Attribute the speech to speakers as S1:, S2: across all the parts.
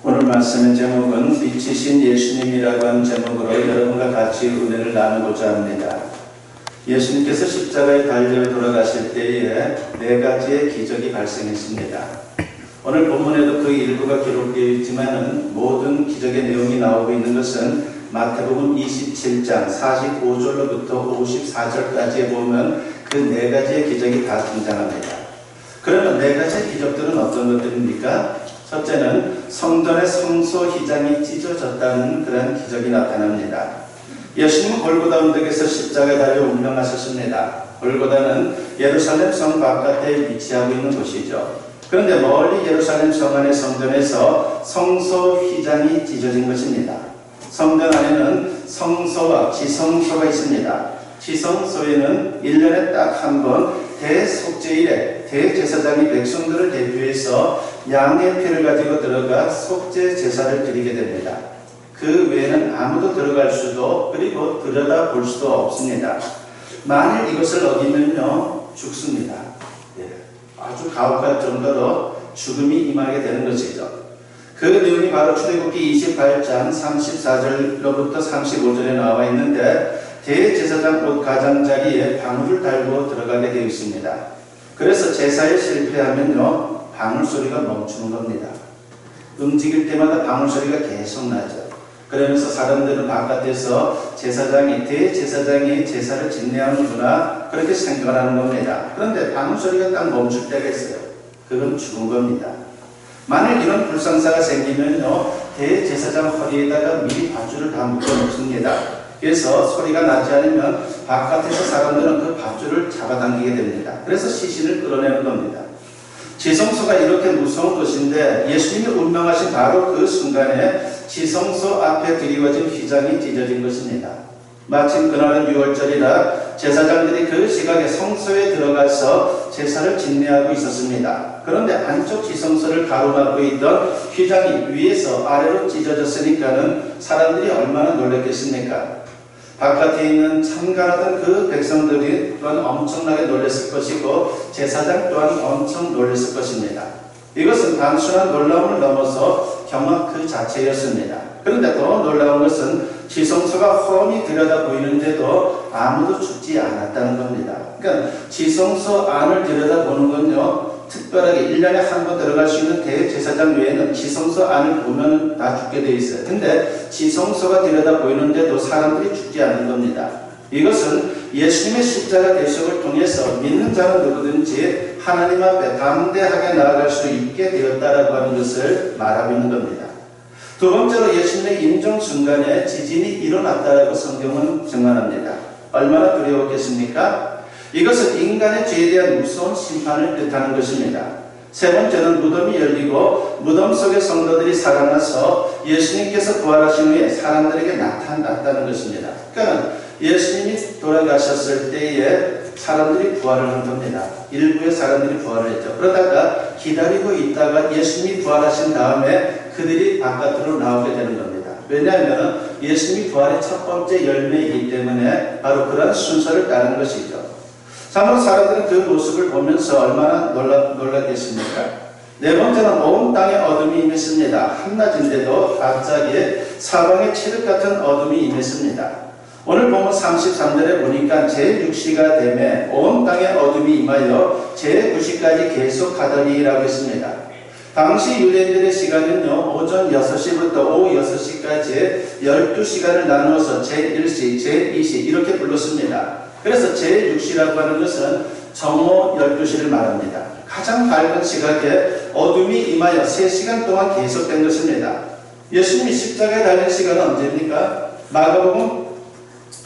S1: 오늘 말씀의 제목은 빛이신 예수님이라고 하는 제목으로 여러분과 같이 은혜를 나누고자 합니다. 예수님께서 십자가에 달려 돌아가실 때에 네 가지의 기적이 발생했습니다. 오늘 본문에도 그 일부가 기록되어 있지만 모든 기적의 내용이 나오고 있는 것은 마태복음 27장 45절로부터 54절까지에 보면 그 네 가지의 기적이 다 등장합니다. 그러면 네 가지의 기적들은 어떤 것들입니까? 첫째는 성전의 성소 휘장이 찢어졌다는 그런 기적이 나타납니다. 예수님은 골고다 언덕에서 십자가에 달려 운명하셨습니다. 골고다는 예루살렘 성 바깥에 위치하고 있는 곳이죠. 그런데 멀리 예루살렘 성 안의 성전에서 성소 휘장이 찢어진 것입니다. 성전 안에는 성소와 지성소가 있습니다. 지성소에는 1년에 딱 한 번 대속죄일에 대제사장이 백성들을 대표해서 양의 피를 가지고 들어가 속죄 제사를 드리게 됩니다. 그 외에는 아무도 들어갈 수도 그리고 들여다볼 수도 없습니다. 만일 이것을 어기면요 죽습니다. 아주 가혹할 정도로 죽음이 임하게 되는 것이죠. 그 내용이 바로 출애굽기 28장 34절로부터 35절에 나와 있는데 대제사장 옷 가장자리에 방울을 달고 들어가게 되어 있습니다. 그래서 제사에 실패하면요 방울 소리가 멈추는 겁니다. 움직일 때마다 방울 소리가 계속 나죠. 그러면서 사람들은 바깥에서 대제사장이 제사를 진행하는구나 그렇게 생각하는 겁니다. 그런데 방울 소리가 딱 멈출 때가 있어요. 그건 죽은 겁니다. 만일 이런 불상사가 생기면요 대제사장 허리에다가 미리 밧줄을 다 묶어 놓습니다. 그래서 소리가 나지 않으면 바깥에서 사람들은 그 밧줄을 잡아당기게 됩니다. 그래서 시신을 끌어내는 겁니다. 지성소가 이렇게 무서운 곳인데 예수님이 운명하신 바로 그 순간에 지성소 앞에 드리워진 휘장이 찢어진 것입니다. 마침 그날은 6월절이라 제사장들이 그 시각에 성소에 들어가서 제사를 진례하고 있었습니다. 그런데 안쪽 지성소를 가로막고 있던 휘장이 위에서 아래로 찢어졌으니까는 사람들이 얼마나 놀랐겠습니까? 바깥에 있는 참관하던 그 백성들이 또한 엄청나게 놀랐을 것이고 제사장 또한 엄청 놀랐을 것입니다. 이것은 단순한 놀라움을 넘어서 경악 그 자체였습니다. 그런데 더 놀라운 것은 지성소가 훤히 들여다 보이는데도 아무도 죽지 않았다는 겁니다. 그러니까 지성소 안을 들여다보는 건요 특별하게 1년에 한 번 들어갈 수 있는 대제사장 외에는 지성소 안을 보면 다 죽게 되어 있어요. 근데 지성소가 들여다 보이는데도 사람들이 죽지 않는 겁니다. 이것은 예수님의 십자가 대속을 통해서 믿는 자는 누구든지 하나님 앞에 담대하게 나아갈 수 있게 되었다라고 하는 것을 말하고 있는 겁니다. 두 번째로 예수님의 임종 순간에 지진이 일어났다라고 성경은 증언합니다. 얼마나 두려웠겠습니까? 이것은 인간의 죄에 대한 무서운 심판을 뜻하는 것입니다. 세 번째는 무덤이 열리고 무덤 속의 성도들이 살아나서 예수님께서 부활하신 후에 사람들에게 나타났다는 것입니다. 그러니까 예수님이 돌아가셨을 때에 사람들이 부활을 한 겁니다. 일부의 사람들이 부활을 했죠. 그러다가 기다리고 있다가 예수님이 부활하신 다음에 그들이 바깥으로 나오게 되는 겁니다. 왜냐하면 예수님이 부활의 첫 번째 열매이기 때문에 바로 그런 순서를 따르는 것이죠. 참으로 사람들은 그 모습을 보면서 얼마나 놀랐겠습니까? 네 번째는 온 땅에 어둠이 임했습니다. 한낮인데도 갑자기 사방에 칠흑 같은 어둠이 임했습니다. 오늘 보면 33절에 보니까 제6시가 되매 온 땅에 어둠이 임하여 제9시까지 계속하더니라고 했습니다. 당시 유대인들의 시간은요 오전 6시부터 오후 6시까지 12시간을 나누어서 제1시, 제2시 이렇게 불렀습니다. 그래서 제6시라고 하는 것은 정오 12시를 말합니다. 가장 밝은 시각에 어둠이 임하여 3시간 동안 계속된 것입니다. 예수님이 십자가에 달린 시간은 언제입니까? 마가복음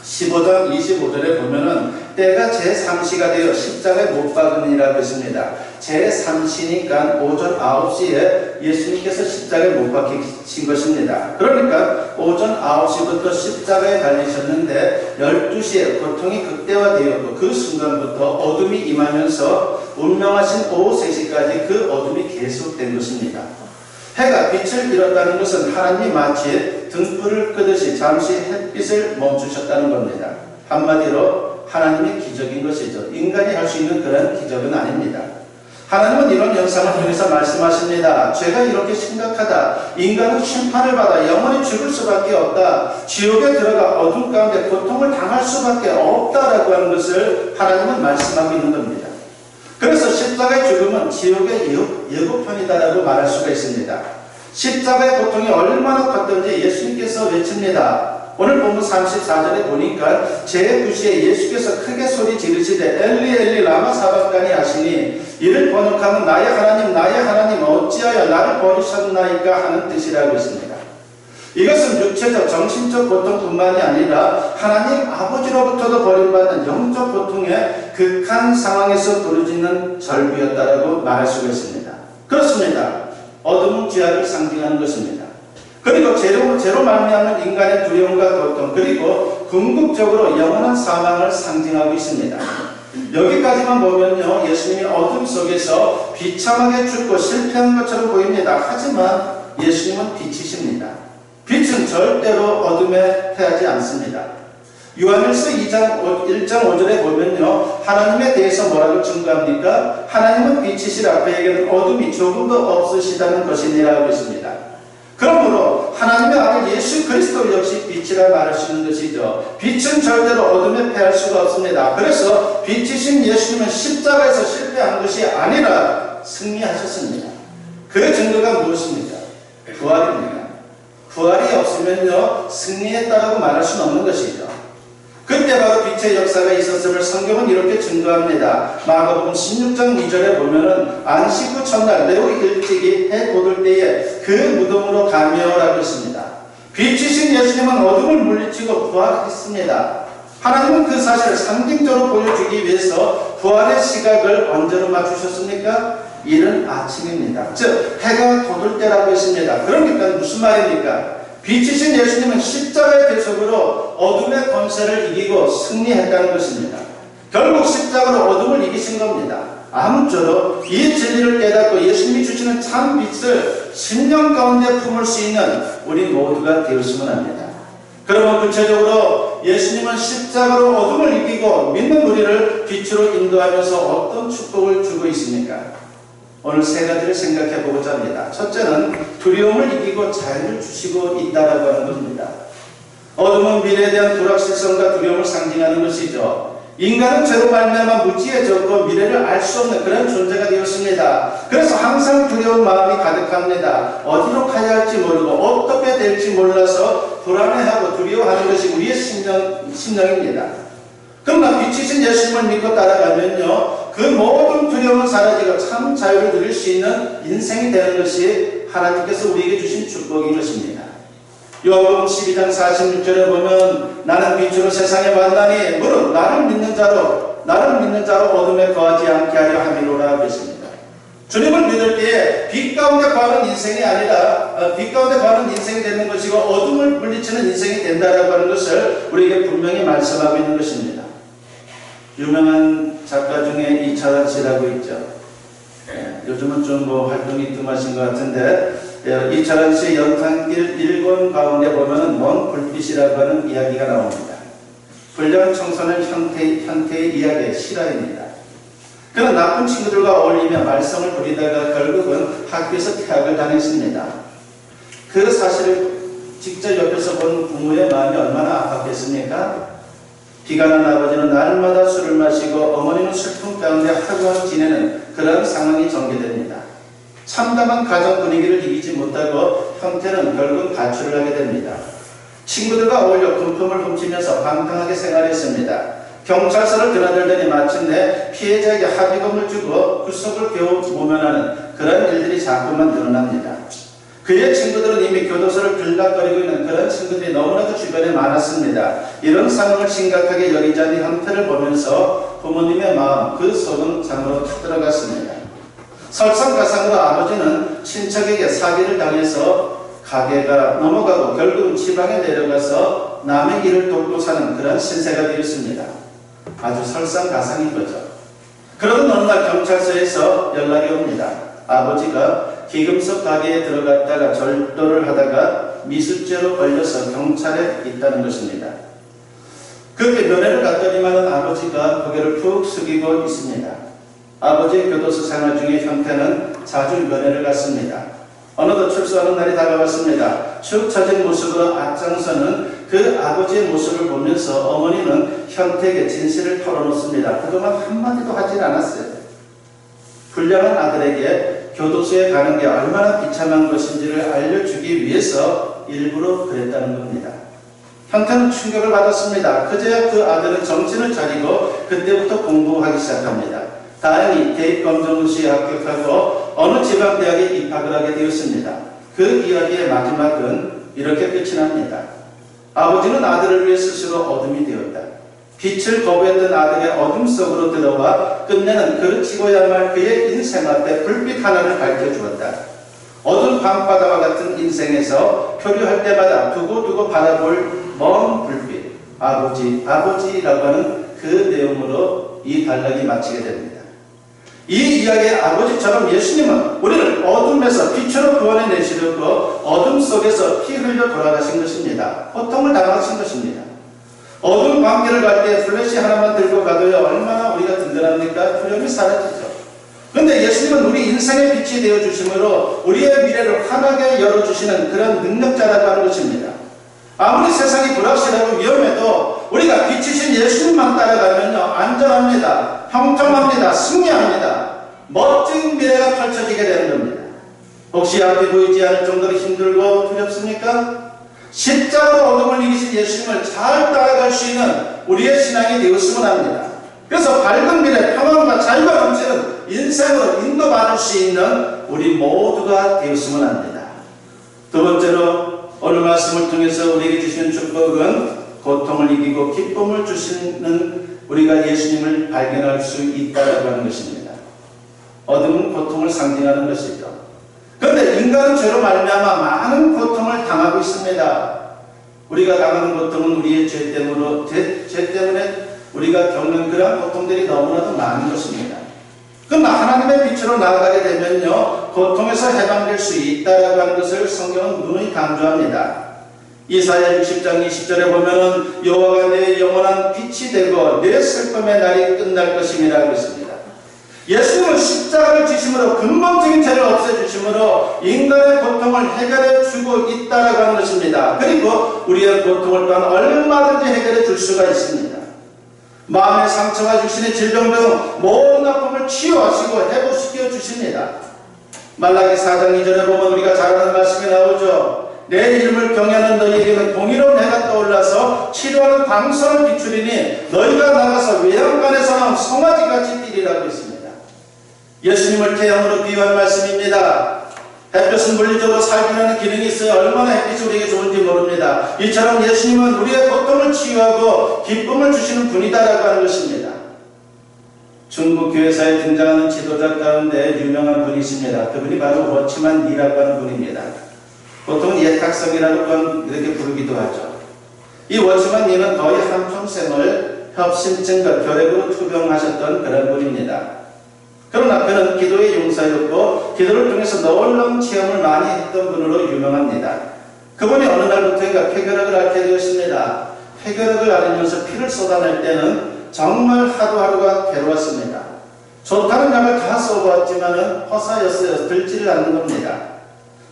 S1: 15장 25절에 보면은 때가 제3시가 되어 십자가에 못 박으니라고 했습니다. 제3시니까 오전 9시에 예수님께서 십자가에 못 박히신 것입니다. 그러니까 오전 9시부터 십자가에 달리셨는데 12시에 고통이 극대화되었고 그 순간부터 어둠이 임하면서 운명하신 오후 3시까지 그 어둠이 계속된 것입니다. 해가 빛을 잃었다는 것은 하나님이 마치 등불을 끄듯이 잠시 햇빛을 멈추셨다는 겁니다. 한마디로 하나님의 기적인 것이죠. 인간이 할 수 있는 그런 기적은 아닙니다. 하나님은 이런 현상을 통해서 말씀하십니다. 죄가 이렇게 심각하다. 인간은 심판을 받아 영원히 죽을 수밖에 없다. 지옥에 들어가 어둠 가운데 고통을 당할 수밖에 없다라고 하는 것을 하나님은 말씀하고 있는 겁니다. 그래서 십자가의 죽음은 지옥의 예고편이다라고 말할 수가 있습니다. 십자가의 고통이 얼마나 컸던지 예수님께서 외칩니다. 오늘 본문 34절에 보니까 제9시에 예수께서 크게 소리 지르시되 엘리 엘리 라마 사박다니 하시니 이를 번역하면 나의 하나님 어찌하여 나를 버리셨나이까 하는 뜻이라고 했습니다. 이것은 육체적 정신적 고통뿐만이 아니라 하나님 아버지로부터도 버림받는 영적 고통의 극한 상황에서 부르짖는 절규였다라고 말할 수가 있습니다. 그렇습니다. 어둠은 죄악을 상징하는 것입니다. 그리고 죄로 말미암는 인간의 두려움과 고통, 그리고 궁극적으로 영원한 사망을 상징하고 있습니다. 여기까지만 보면요, 예수님이 어둠 속에서 비참하게 죽고 실패한 것처럼 보입니다. 하지만 예수님은 빛이십니다. 빛은 절대로 어둠에 패하지 않습니다. 요한일서 1장 5절에 보면요, 하나님에 대해서 뭐라고 증거합니까? 하나님은 빛이시라 그에게는 어둠이 조금도 없으시다는 것이니라고 했습니다. 그러므로 하나님의 아들 예수 그리스도 역시 빛이라 말할 수 있는 것이죠. 빛은 절대로 어둠에 패할 수가 없습니다. 그래서 빛이신 예수님은 십자가에서 실패한 것이 아니라 승리하셨습니다. 그 증거가 무엇입니까? 부활입니다. 부활이 없으면요, 승리했다라고 말할 수는 없는 것이죠. 그때 바로 빛의 역사가 있었음을 성경은 이렇게 증거합니다. 마가복음 16장 2절에 보면은 안식 후 첫날 매우 일찍이 해 돋을 때에 그 무덤으로 가며라고 했습니다. 빛이신 예수님은 어둠을 물리치고 부활했습니다. 하나님은 그 사실을 상징적으로 보여주기 위해서 부활의 시각을 언제로 맞추셨습니까? 이른 아침입니다. 즉 해가 돋을 때라고 했습니다. 그러니까 무슨 말입니까? 빛이신 예수님은 십자가의 대속으로 어둠의 권세를 이기고 승리했다는 것입니다. 결국 십자가로 어둠을 이기신 겁니다. 아무쪼록 이 진리를 깨닫고 예수님이 주시는 참 빛을 심령 가운데 품을 수 있는 우리 모두가 되었으면 합니다. 그러면 구체적으로 예수님은 십자가로 어둠을 이기고 믿는 우리를 빛으로 인도하면서 어떤 축복을 주고 있습니까? 오늘 세 가지를 생각해 보고자 합니다. 첫째는 두려움을 이기고 자유를 주시고 있다라고 하는 것입니다. 어둠은 미래에 대한 불확실성과 두려움을 상징하는 것이죠. 인간은 죄로 말미암아 무지해졌고 미래를 알 수 없는 그런 존재가 되었습니다. 그래서 항상 두려운 마음이 가득합니다. 어디로 가야 할지 모르고 어떻게 될지 몰라서 불안해하고 두려워하는 것이 우리의 심령입니다. 그러나 빛이신 예수님을 믿고 따라가면요, 그 모든 두려움은 사라지고 참 자유를 누릴 수 있는 인생이 되는 것이 하나님께서 우리에게 주신 축복인 것입니다. 요한복음 12장 46절에 보면 나는 빛으로 세상에 왔나니 무릇 나를 믿는 자로 어둠에 거하지 않게 하려 함이로라 하셨습니다. 주님을 믿을 때에 빛 가운데 거하는 인생이 아니라 빛 가운데 거하는 인생이 되는 것이고 어둠을 물리치는 인생이 된다라고 하는 것을 우리에게 분명히 말씀하고 있는 것입니다. 유명한 작가 중에 이철환 씨라고 있죠. 요즘은 좀 활동이 뜸하신 것 같은데 이철환 씨의 연탄길 1권 가운데 보면 먼 불빛이라고 하는 이야기가 나옵니다. 불량 청소년 현태의 이야기의 실화입니다. 그는 나쁜 친구들과 어울리며 말썽을 부리다가 결국은 학교에서 퇴학을 당했습니다. 그 사실을 직접 옆에서 본 부모의 마음이 얼마나 아팠겠습니까? 비가 난 아버지는 날마다 술을 마시고 어머니는 슬픔 가운데 하루하루 지내는 그런 상황이 전개됩니다. 참담한 가정 분위기를 이기지 못하고 형태는 결국 가출을 하게 됩니다. 친구들과 어울려 금품을 훔치면서 방탕하게 생활했습니다. 경찰서를 드나들더니 마침내 피해자에게 합의금을 주고 구속을 겨우 모면하는 그런 일들이 자꾸만 늘어납니다. 그의 친구들은 이미 교도소를 들락거리고 있는 그런 친구들이 너무나도 주변에 많았습니다. 이런 상황을 심각하게 여기지 않는 형태를 보면서 부모님의 마음, 그 속은 잠으로 타들어갔습니다. 설상가상으로 아버지는 친척에게 사기를 당해서 가게가 넘어가고 결국은 지방에 내려가서 남의 길을 돕고 사는 그런 신세가 되었습니다. 아주 설상가상인 거죠. 그러던 어느 날 경찰서에서 연락이 옵니다. 아버지가 기금속 가게에 들어갔다가 절도를 하다가 미수죄로 걸려서 경찰에 있다는 것입니다. 그렇게 면회를 갔더니만 아버지가 고개를 푹 숙이고 있습니다. 아버지의 교도소 생활 중에 현태는 자주 면회를 갔습니다. 어느덧 출소하는 날이 다가왔습니다. 축 처진 모습으로 앞장서는 그 아버지의 모습을 보면서 어머니는 현태에게 진실을 털어놓습니다. 그동안 한마디도 하질 않았어요. 불량한 아들에게 교도소에 가는 게 얼마나 비참한 것인지를 알려주기 위해서 일부러 그랬다는 겁니다. 현태는 충격을 받았습니다. 그제야 그 아들은 정신을 차리고 그때부터 공부하기 시작합니다. 다행히 대입검정고시에 합격하고 어느 지방대학에 입학을 하게 되었습니다. 그 이야기의 마지막은 이렇게 끝이 납니다. 아버지는 아들을 위해 스스로 어둠이 되었다. 빛을 거부했던 아들의 어둠 속으로 들어와 끝내는 그르치고야만 그의 인생 앞에 불빛 하나를 밝혀주었다. 어두운 밤바다와 같은 인생에서 표류할 때마다 두고두고 바라볼 먼 불빛, 아버지라고 하는 그 내용으로 이 단락이 마치게 됩니다. 이 이야기의 아버지처럼 예수님은 우리를 어둠에서 빛으로 구원해내시려고 어둠 속에서 피 흘려 돌아가신 것입니다. 고통을 당하신 것입니다. 어두운 밤길을 갈 때 플래시 하나만 들고 가도요, 얼마나 우리가 든든합니까? 두려움이 사라지죠. 그런데 예수님은 우리 인생의 빛이 되어주심으로 우리의 미래를 환하게 열어주시는 그런 능력자라고 하는 것입니다. 아무리 세상이 불확실하고 위험해도 우리가 빛이신 예수님만 따라가면요, 안전합니다. 형통합니다. 승리합니다. 멋진 미래가 펼쳐지게 되는 겁니다. 혹시 앞이 보이지 않을 정도로 힘들고 두렵습니까? 십자가로 어둠을 이기신 예수님을 잘 따라갈 수 있는 우리의 신앙이 되었으면 합니다. 그래서 밝은 미래, 평안과 자유가 넘치는 인생으로 인도받을 수 있는 우리 모두가 되었으면 합니다. 두 번째로 오늘 말씀을 통해서 우리에게 주시는 축복은 고통을 이기고 기쁨을 주시는 우리가 예수님을 발견할 수 있다고 하는 것입니다. 어둠은 고통을 상징하는 것이죠. 그런데 인간은 죄로 말미암아 많은 고통을 당하고 있습니다. 우리가 당하는 고통은 우리의 죄 때문에 우리가 겪는 그런 고통들이 너무나도 많은 것입니다. 그러나 하나님의 빛으로 나아가게 되면요, 고통에서 해방될 수 있다라고 하는 것을 성경은 누누이 강조합니다. 이사야 60장 20절에 보면은 여호와가 내 영원한 빛이 되고 내 슬픔의 날이 끝날 것임이라고 했습니다. 예수님은 십자가를 지심으로 근본적인 죄를 없애주심으로 인간의 고통을 해결해 주고 있다라고 하는 것입니다. 그리고 우리의 고통을 또한 얼마든지 해결해 줄 수가 있습니다. 마음의 상처와 육신의 질병 등 모든 아픔을 치유하시고 회복시켜 주십니다. 말라기 4장 2절에 보면 우리가 잘 아는 말씀이 나오죠. 내 이름을 경외하는 너희에게는 공의로운 해가 떠올라서 치료하는 광선을 비추리니 너희가 나가서 외양간에서 나온 송아지같이 뛰리라고 했습니다. 예수님을 태양으로 비유한 말씀입니다. 햇볕은 물리적으로 살균하는 기능이 있어요. 얼마나 햇빛이 우리에게 좋은지 모릅니다. 이처럼 예수님은 우리의 고통을 치유하고 기쁨을 주시는 분이다라고 하는 것입니다. 중국 교회사에 등장하는 지도자 가운데 유명한 분이 있습니다. 그분이 바로 워치만 니라고 하는 분입니다. 보통은 예탁성이라고 이렇게 부르기도 하죠. 이 워치만 니는 거의 한평생을 협심증과 결핵으로 투병하셨던 그런 분입니다. 그러나 그는 기도의 용사였고 기도를 통해서 놀라운 체험을 많이 했던 분으로 유명합니다. 그분이 어느 날부터인가 폐결핵을 앓게 되었습니다. 폐결핵을 앓으면서 피를 쏟아낼 때는 정말 하루하루가 괴로웠습니다. 좋다는 약을 다 써보았지만 허사였어요. 들지를 않는 겁니다.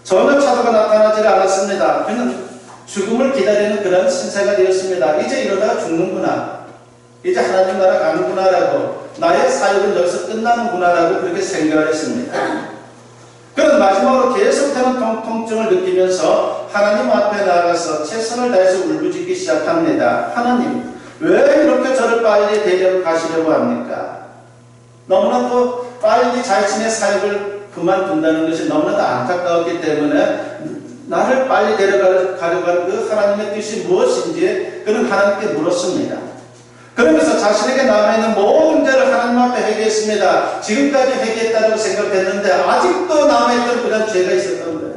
S1: 전혀 차도가 나타나지 않았습니다. 그는 죽음을 기다리는 그런 신세가 되었습니다. 이제 이러다가 죽는구나. 이제 하나님 나라 가는구나라고, 나의 사역은 여기서 끝나는구나라고 그렇게 생각을 했습니다. 그런 마지막으로 계속되는 통증을 느끼면서 하나님 앞에 나아가서 최선을 다해서 울부짖기 시작합니다. 하나님, 왜 이렇게 저를 빨리 데려가시려고 합니까? 너무나도 빨리 자신의 사역을 그만둔다는 것이 너무나도 안타까웠기 때문에 나를 빨리 데려가려고 하는 그 하나님의 뜻이 무엇인지 그는 하나님께 물었습니다. 그러면서 자신에게 남아있는 모든 죄를 하나님 앞에 회개했습니다. 지금까지 회개했다고 생각했는데 아직도 남아있던 그런 죄가 있었던 거예요.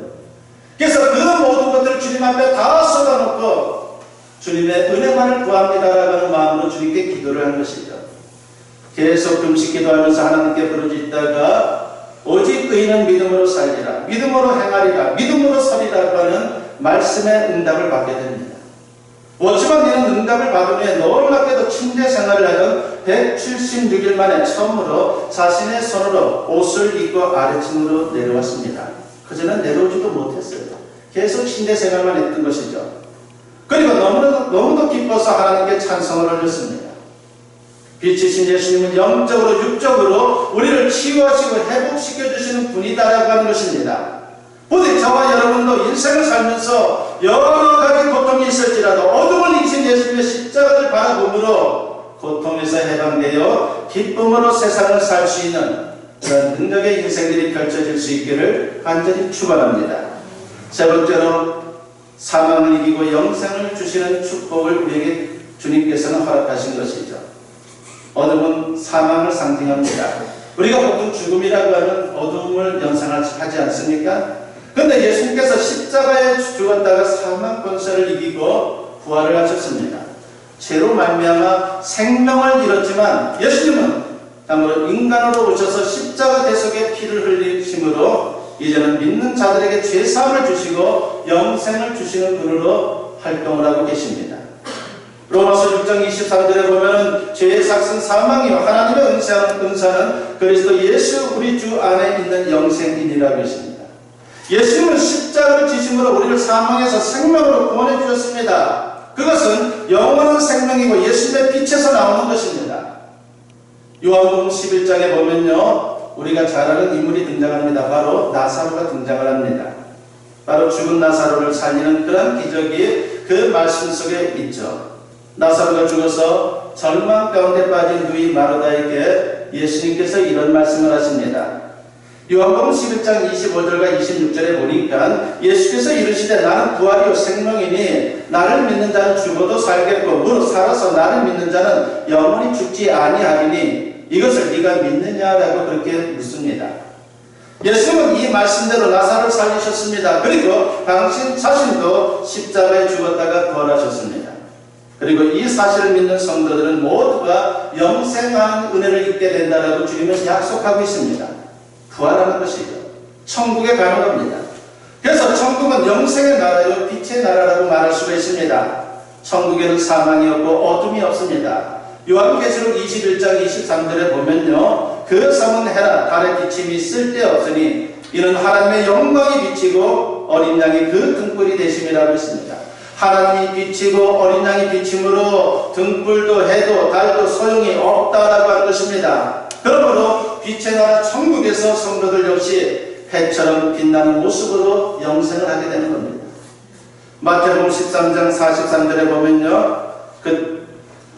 S1: 그래서 그 모든 것들을 주님 앞에 다 쏟아놓고 주님의 은혜만을 구합니다라고 하는 마음으로 주님께 기도를 한 것이죠. 계속 금식 기도하면서 하나님께 부르짖다가 오직 의인은 믿음으로 살리라, 믿음으로 행하리라, 믿음으로 서리라고 하는 말씀의 응답을 받게 됩니다. 워치만 이는 응답을 받은 후에 놀랍게도 침대 생활을 하던 176일 만에 처음으로 자신의 손으로 옷을 입고 아래층으로 내려왔습니다. 그전엔 내려오지도 못했어요. 계속 침대 생활만 했던 것이죠. 그리고 너무도 기뻐서 하나님께 찬송을 올렸습니다. 빛이신 예수님은 영적으로 육적으로 우리를 치유하시고 회복시켜주시는 분이다라고 하는 것입니다. 부디 저와 여러분도 인생을 살면서 여러 가지 고통이 있을지라도 어둠을 이기신 예수님의 십자가를 바라보므로 고통에서 해방되어 기쁨으로 세상을 살 수 있는 그런 능력의 인생들이 펼쳐질 수 있기를 간절히 축원합니다. 세 번째로 사망을 이기고 영생을 주시는 축복을 우리에게 주님께서는 허락하신 것이죠. 어둠은 사망을 상징합니다. 우리가 보통 죽음이라고 하는 어둠을 연상하지 않습니까? 그런데 예수님께서 십자가에 죽었다가 사망 권세를 이기고 부활을 하셨습니다. 죄로 말미암아 생명을 잃었지만 예수님은 참으로 인간으로 오셔서 십자가 대속에 피를 흘리심으로 이제는 믿는 자들에게 죄사함을 주시고 영생을 주시는 분으로 활동을 하고 계십니다. 로마서 6장 23절에 보면 죄의 삭은 사망이요 하나님의 은사는 그리스도 예수 우리 주 안에 있는 영생이니라고 했습니다. 예수님은 십자가를 지심으로 우리를 사망에서 생명으로 구원해 주셨습니다. 그것은 영원한 생명이고 예수님의 빛에서 나오는 것입니다. 요한복음 11장에 보면요 우리가 잘 아는 인물이 등장합니다. 바로 나사로가 등장을 합니다. 바로 죽은 나사로를 살리는 그런 기적이 그 말씀 속에 있죠. 나사로가 죽어서 절망 가운데 빠진 누이 마르다에게 예수님께서 이런 말씀을 하십니다. 요한복음 11장 25절과 26절에 보니까 예수께서 이르시되 나는 부활이요 생명이니 나를 믿는 자는 죽어도 살겠고 무릇 살아서 나를 믿는 자는 영원히 죽지 아니하리니 이것을 네가 믿느냐라고 그렇게 묻습니다. 예수님은 이 말씀대로 나사로를 살리셨습니다. 그리고 당신 자신도 십자가에 죽었다가 부활하셨습니다. 그리고 이 사실을 믿는 성도들은 모두가 영생한 은혜를 입게 된다라고 주님은 약속하고 있습니다. 부활하는 것이죠. 천국에 가는 겁니다. 그래서 천국은 영생의 나라요 빛의 나라라고 말할 수가 있습니다. 천국에는 사망이 없고 어둠이 없습니다. 요한계시록 21장 23절에 보면요 그 성은 해라 달의 비침이 쓸데없으니 이는 하나님의 영광이 비치고 어린 양이 그 등불이 되심이라고 했습니다. 하나님이 비치고 어린 양이 비침으로 등불도 해도 달도 소용이 없다라고 하는 것입니다. 그러므로 빛의 나라 천국에서 성도들 역시 해처럼 빛나는 모습으로 영생을 하게 되는 겁니다. 마태복음 13장 43절에 보면요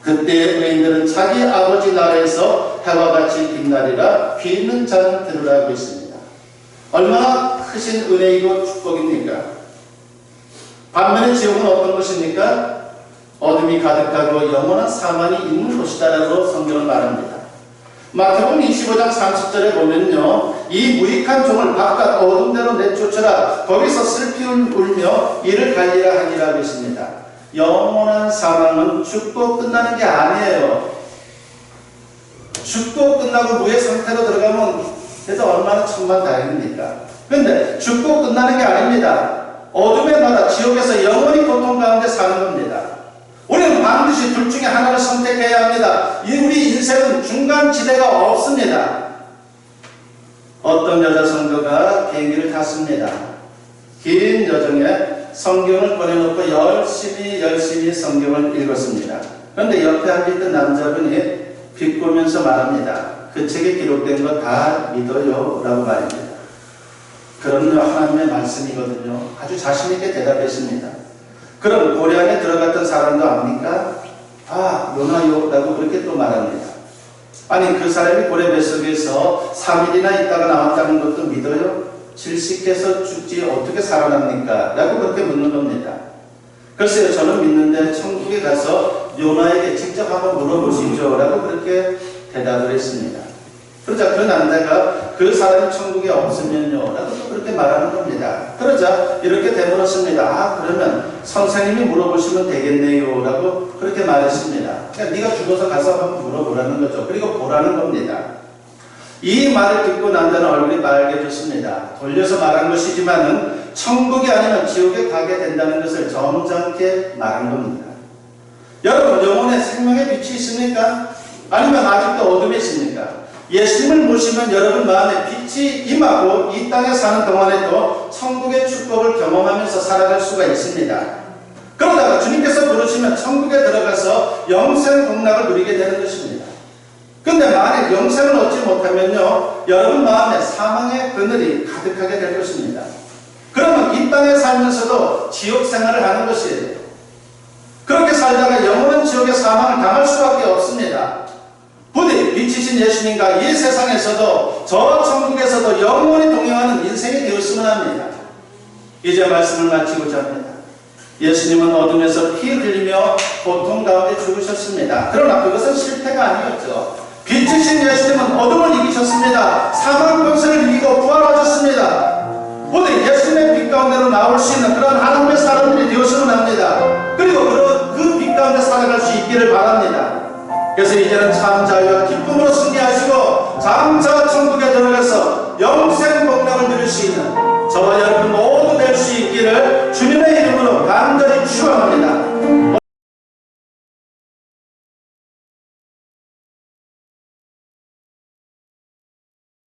S1: 그때의 의인들은 자기 아버지 나라에서 해와 같이 빛나리라 귀 있는 자는 들으라고 있습니다. 얼마나 크신 은혜이고 축복입니까? 반면에 지옥은 어떤 것입니까? 어둠이 가득하고 영원한 사망이 있는 곳이다라고 성경은 말합니다. 마태복음 25장 30절에 보면요 이 무익한 종을 바깥 어둠대로 내쫓으라 거기서 슬피 울며 이를 갈리라 하니라고 했습니다. 영원한 사망은 죽고 끝나는 게 아니에요. 죽고 끝나고 무의 상태로 들어가면 그래서 얼마나 천만다행입니까? 그런데 죽고 끝나는 게 아닙니다. 어둠의 나라 지옥에서 영원히 고통 가운데 사는 겁니다. 우리는 반드시 둘 중에 하나를 선택해야 합니다. 우리 인생은 중간지대가 없습니다. 어떤 여자 성도가 비행기를 탔습니다. 긴 여정에 성경을 꺼내놓고 열심히 성경을 읽었습니다. 그런데 옆에 앉아있던 남자분이 비꼬면서 말합니다. 그 책에 기록된 거 다 믿어요 라고 말합니다. 그럼요 하나님의 말씀이거든요. 아주 자신있게 대답했습니다. 그럼 고래 안에 들어갔던 사람도 압니까? 아 요나요 라고 그렇게 또 말합니다. 아니 그 사람이 고래 뱃속에서 3일이나 있다가 나왔다는 것도 믿어요? 질식해서 죽지 어떻게 살아납니까? 라고 그렇게 묻는 겁니다. 글쎄요 저는 믿는데 천국에 가서 요나에게 직접 한번 물어보시죠 라고 그렇게 대답을 했습니다. 그러자 그 남자가 그 사람이 천국에 없으면요 라고 또 그렇게 말하는 겁니다. 그러자 이렇게 되물었습니다. 아 그러면 선생님이 물어보시면 되겠네요 라고 그렇게 말했습니다. 그러니까 네가 죽어서 가서 한번 물어보라는 거죠. 그리고 보라는 겁니다. 이 말을 듣고 남자는 얼굴이 빨개졌습니다. 돌려서 말한 것이지만은 천국이 아니면 지옥에 가게 된다는 것을 점잖게 말한 겁니다. 여러분 영혼에 생명의 빛이 있습니까? 아니면 아직도 어둠에 있습니까? 예수님을 모시면 여러분 마음에 빛이 임하고 이 땅에 사는 동안에도 천국의 축복을 경험하면서 살아갈 수가 있습니다. 그러다가 주님께서 부르시면 천국에 들어가서 영생 복락을 누리게 되는 것입니다. 근데 만약 영생을 얻지 못하면요, 여러분 마음에 사망의 그늘이 가득하게 될 것입니다. 그러면 이 땅에 살면서도 지옥 생활을 하는 것이에요. 그렇게 살다가 영원한 지옥의 사망을 당할 수밖에 없습니다. 부디 빛이신 예수님과 이 세상에서도 저 천국에서도 영원히 동행하는 인생이 되었으면 합니다. 이제 말씀을 마치고자 합니다. 예수님은 어둠에서 피 흘리며 고통 가운데 죽으셨습니다. 그러나 그것은 실패가 아니었죠. 빛이신 예수님은 어둠을 이기셨습니다. 사망 권세를 이기고 부활하셨습니다. 부디 예수님의 빛 가운데로 나올 수 있는 그런 하나님의 사람들이 되었으면 합니다. 그리고 그 빛 가운데 살아갈 수 있기를 바랍니다. 그래서 이제는 참 자유와 기쁨으로 승리하시고 장차 천국에 들어가서 영생 복락을 누릴 수 있는 저와